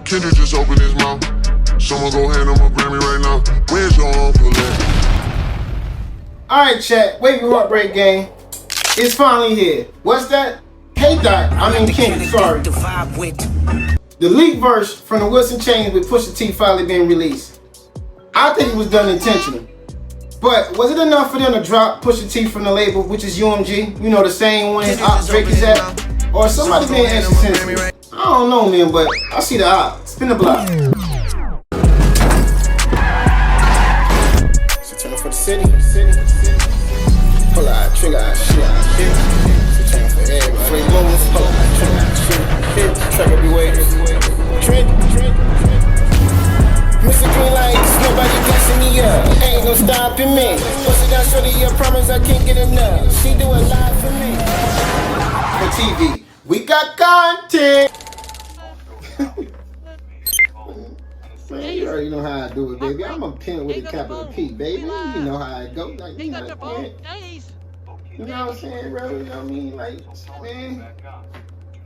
Kendrick just opened his mouth. Someone go hand him a Grammy right now. Where's your uncle at? Alright, chat. Wavy HeartBreak Game. It's finally here. What's that? Kendrick, sorry. The leaked verse from the Wilson Chains with Pusha T finally being released. I think it was done intentionally. But was it enough for them to drop Pusha T from the label, which is UMG? You know, the same one his Drake is at? Or somebody being extra sensitive? I don't know, man, but I see the op. Spin the block. It's a turn for the city. Pull out, trigger out, shit out, bitch. It's a turn for everybody. Free moments, pull out, trigger out, shit, bitch. Track every way. Trent. Mr. Green Lights, nobody gassing me up. Ain't no stopping me. Bust it down, shorty, I promise I can't get enough. She do a lot for me. For TV, we got content. Man, you already know how I do it, baby. I'm a pimp with a capital P, baby. You know how I go. Like, you know what I'm saying, bro? You know what I mean? Like, man.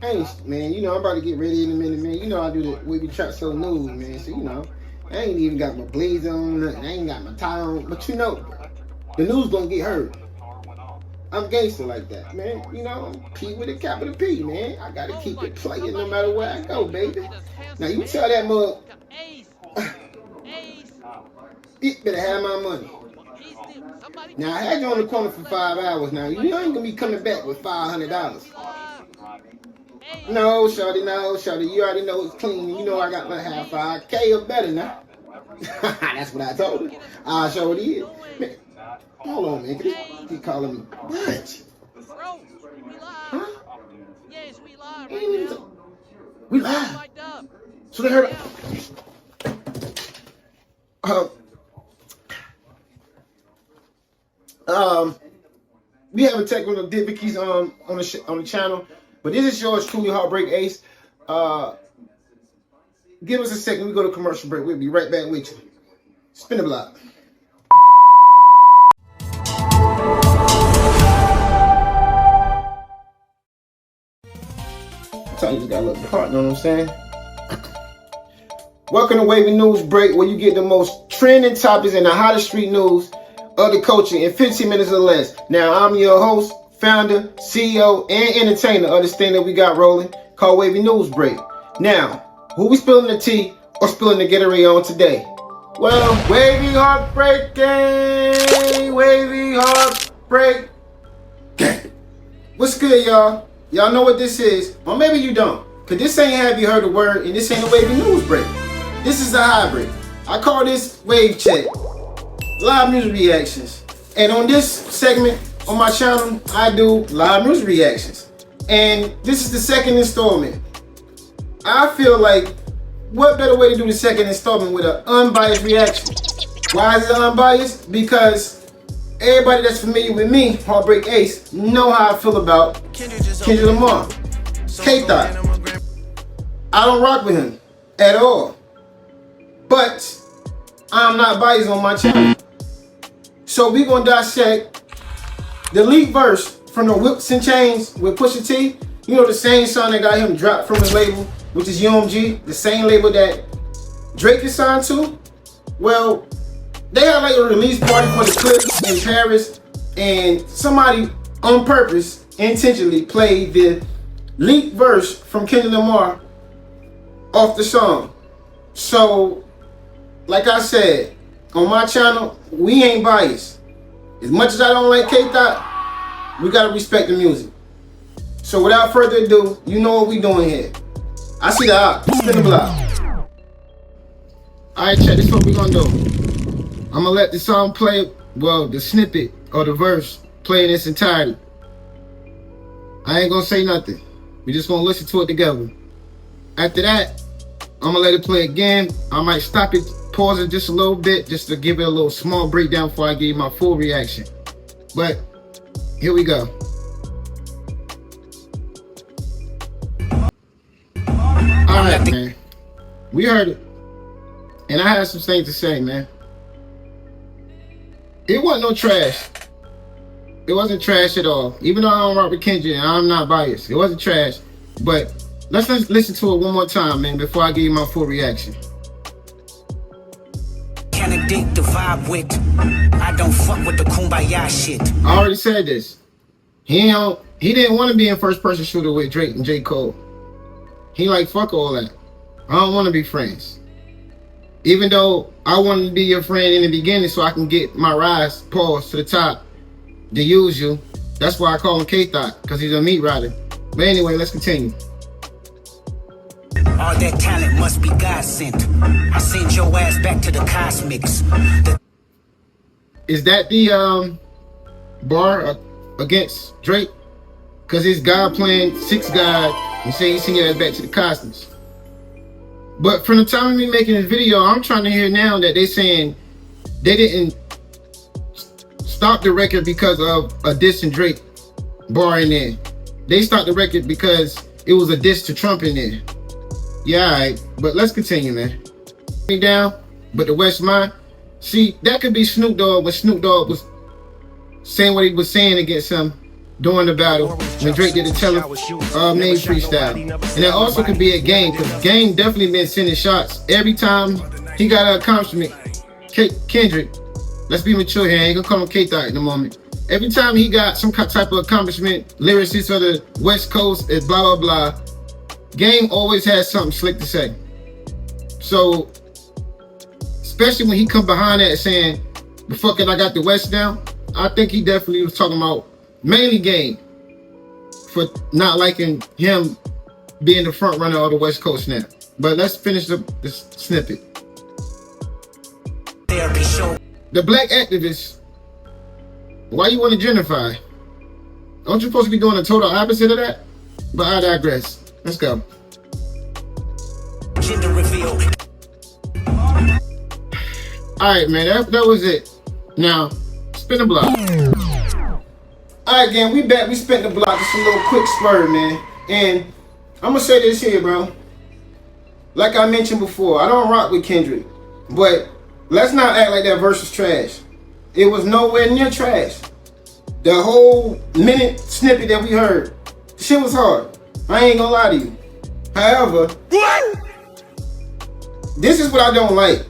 Hey, man, you know, I'm about to get ready in a minute, man. You know I do the Wavy Check so news, man. So, you know, I ain't even got my blaze on, nothing. I ain't got my tie on. But, you know, the news gonna get heard. I'm gangster like that, man. You know, P with a capital P, man. I gotta keep it playing no matter where I go, baby. Now, you tell that mug, you better have my money. Now, I had you on the corner for 5 hours now. You ain't gonna be coming back with $500. No, shawty, you already know it's clean. You know I got my half 5K or better now. That's what I told her. I sure did. Man, hold on, man. Keep calling me. What? Huh? Yes, we live right now. We live. So they heard. We have a technical difficulties on the channel, but this is yours truly, HeartBreak Ace. Give us a second. We go to commercial break. We'll be right back with you. Spin the block. Sometimes you just gotta look the part, you know what I'm saying? Welcome to Wavy News Break, where you get the most trending topics and the hottest street news of the culture in 15 minutes or less. Now, I'm your host, founder, CEO, and entertainer of this thing that we got rolling called Wavy News Break. Now, who we spilling the tea or spilling the Gatorade on today? Well, Wavy HeartBreak Gang, Wavy HeartBreak Gang. What's good, y'all? Y'all know what this is, or maybe you don't, because this ain't Have You Heard a Word, and this ain't a Wavy News Break. This is a hybrid. I call this Wavy Check, live music reactions. And on this segment on my channel, I do live music reactions. And this is the second installment. I feel like, what better way to do the second installment with an unbiased reaction? Why is it unbiased? Because everybody that's familiar with me, HeartBreak Ace, know how I feel about Kendrick Lamar. K-Thot. I don't rock with him at all. But I'm not biased on my channel. So we gonna dissect the leaked verse from the Wilson Chains with Pusha T. You know, the same song that got him dropped from his label, which is UMG, the same label that Drake is signed to. Well, they had like a release party for the clip in Paris, and somebody on purpose, intentionally played the leaked verse from Kendrick Lamar off the song. So, like I said, on my channel, we ain't biased. As much as I don't like K-Thot, we gotta respect the music. So without further ado, you know what we doing here. I see the op. Spin the block. Alright, chat, this is what we gonna do. I'm gonna let the song play, well, the snippet or the verse play in its entirety. I ain't gonna say nothing. We just gonna listen to it together. After that, I'm gonna let it play again. I might stop it, pause it just a little bit, just to give it a little small breakdown before I give you my full reaction. But here we go. All right, man. We heard it, and I had some things to say, man. It wasn't no trash. It wasn't trash at all. Even though I don't rock with Kendrick and I'm not biased, it wasn't trash. But Let's listen to it one more time, man, before I give you my full reaction. Can't dig the vibe with. I don't fuck with the kumbaya shit. I already said this. He didn't want to be in first person shooter with Drake and J. Cole. He like, fuck all that. I don't want to be friends. Even though I wanted to be your friend in the beginning so I can get my rise, pause, to the top, the usual. That's why I call him K-Thot, because he's a meat rider. But anyway, let's continue. All that talent must be God sent. I send your ass back to the cosmics. Is that the bar against Drake? Because his God playing six God and saying he send your ass back to the cosmos. But from the time of me making this video, I'm trying to hear now that they saying they didn't stop the record because of a diss and Drake bar in there. They stopped the record because it was a diss to Trump in there. Yeah, all right, but let's continue, man. Down, but the West Mind. See, that could be Snoop Dogg when Snoop Dogg was saying what he was saying against him during the battle when Drake did the main freestyle. And that also could be a Game, because Game definitely been sending shots every time he got an accomplishment. Kendrick, let's be mature here. I ain't gonna call him K-Thot in a moment. Every time he got some type of accomplishment, lyricist of the West Coast, and blah, blah, blah, Game always has something slick to say. So, especially when he come behind that saying, the fuck it, I got the West down, I think he definitely was talking about mainly Game for not liking him being the front runner of the West Coast now. But let's finish this snippet. The black activists, why you want to gentrify? Aren't you supposed to be doing the total opposite of that? But I digress. Let's go. Gender reveal. Alright, man, that was it. Now, spin the block. Alright, gang, we back. We spent the block. Just a little quick spur, man. And I'm gonna say this here, bro. Like I mentioned before, I don't rock with Kendrick. But let's not act like that verse was trash. It was nowhere near trash. The whole minute snippet that we heard, shit was hard. I ain't gonna lie to you. However, this is what I don't like.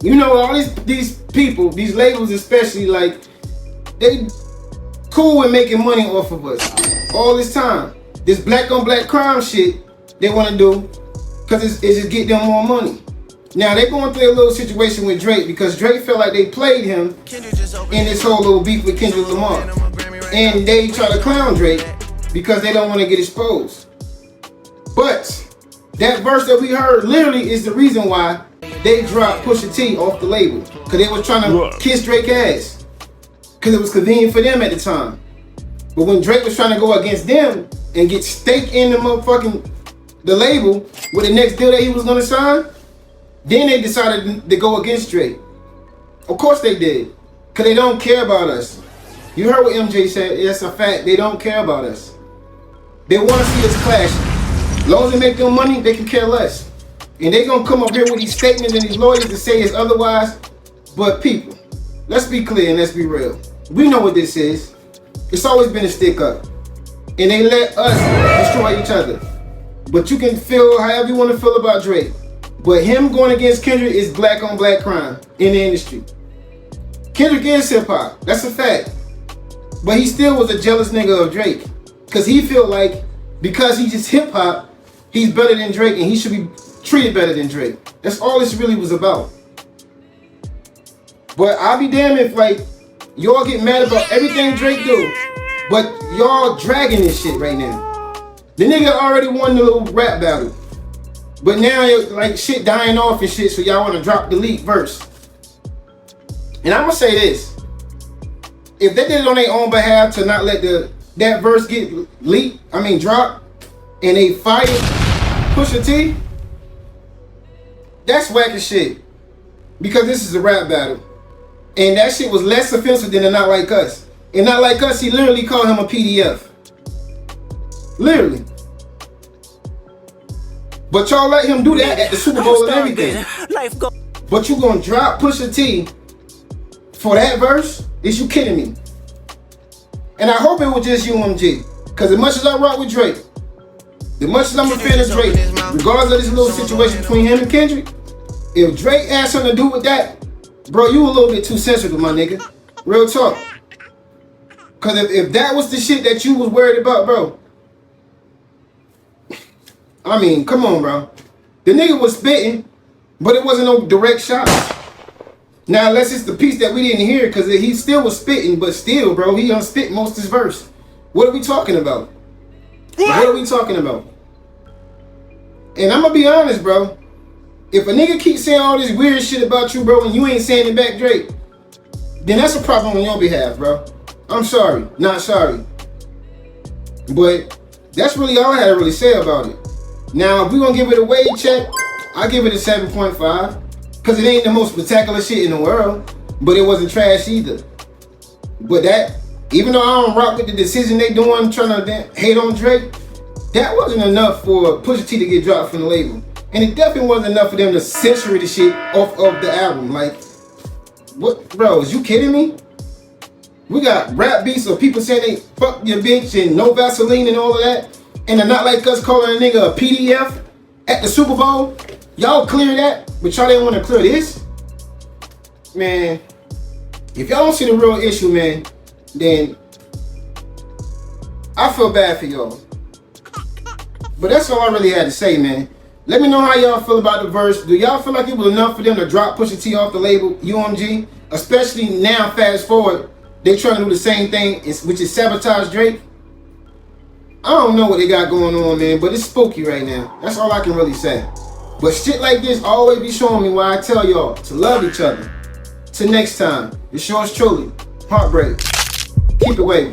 You know, all these people, these labels especially, like, they cool with making money off of us all this time. This black on black crime shit they want to do because it just get them more money. Now they going through a little situation with Drake because Drake felt like they played him in this whole little beef with Kendrick Lamar, and they try to clown Drake because they don't want to get exposed. But that verse that we heard literally is the reason why they dropped Pusha T off the label, because they was trying to kiss Drake's ass because it was convenient for them at the time. But when Drake was trying to go against them and get stake in the label with the next deal that he was going to sign, then they decided to go against Drake. Of course they did, because they don't care about us. You heard what MJ said. It's a fact. They don't care about us. They want to see us clash. As long as they make them money, they can care less. And they going to come up here with these statements and these lawyers to say it's otherwise. But people, let's be clear and let's be real. We know what this is. It's always been a stick up. And they let us destroy each other. But you can feel however you want to feel about Drake. But him going against Kendrick is black on black crime in the industry. Kendrick is hip hop. That's a fact. But he still was a jealous nigga of Drake. Because he felt like because he's just hip hop, he's better than Drake and he should be treated better than Drake. That's all this really was about. But I'll be damned if like y'all get mad about everything Drake do, but y'all dragging this shit right now. The nigga already won the little rap battle. But now like shit dying off and shit, so y'all want to drop the leak verse. And I'm gonna say this. If they did it on their own behalf to not let that verse get leaked, drop, and they fired Pusha T, that's whack as shit. Because this is a rap battle. And that shit was less offensive than the Not Like Us. And Not Like Us, he literally called him a PDF. Literally. But y'all let him do that at the Super Bowl and everything. But you gonna drop Pusha T for that verse? Is you kidding me? And I hope it was just UMG. Because as much as I rock with Drake, The much as I'm a fan of Drake, regardless of this little situation between him and Kendrick, if Drake had something to do with that, bro, you a little bit too sensitive, my nigga. Real talk. Cause if that was the shit that you was worried about, bro, I mean, come on, bro. The nigga was spitting, but it wasn't no direct shot. Now, unless it's the piece that we didn't hear, because he still was spitting, but still, bro, he unspit most of his verse. What are we talking about? What are we talking about? And I'm gonna be honest, bro. If a nigga keeps saying all this weird shit about you, bro, and you ain't saying it back, Drake, then that's a problem on your behalf, bro. I'm sorry, not sorry. But that's really all I had to really say about it. Now, if we're gonna give it a Wavy Check, I give it a 7.5. Because it ain't the most spectacular shit in the world, but it wasn't trash either. But that, even though I don't rock with the decision they doing, trying to hate on Drake, that wasn't enough for Pusha T to get dropped from the label. And it definitely wasn't enough for them to censor the shit off of the album. Like, what, bro, is you kidding me? We got rap beats of people saying they fuck your bitch and no Vaseline and all of that. And they're not like us calling a nigga a PDF at the Super Bowl. Y'all clear that, but y'all didn't want to clear this? Man, if y'all don't see the real issue, man, then I feel bad for y'all. But that's all I really had to say, man. Let me know how y'all feel about the verse. Do y'all feel like it was enough for them to drop Pusha T off the label, UMG? Especially now, fast forward, they trying to do the same thing, which is sabotage Drake. I don't know what they got going on, man, but it's spooky right now. That's all I can really say. But shit like this always be showing me why I tell y'all to love each other. Till next time, it's yours truly, HeartBreak. Keep it wavy.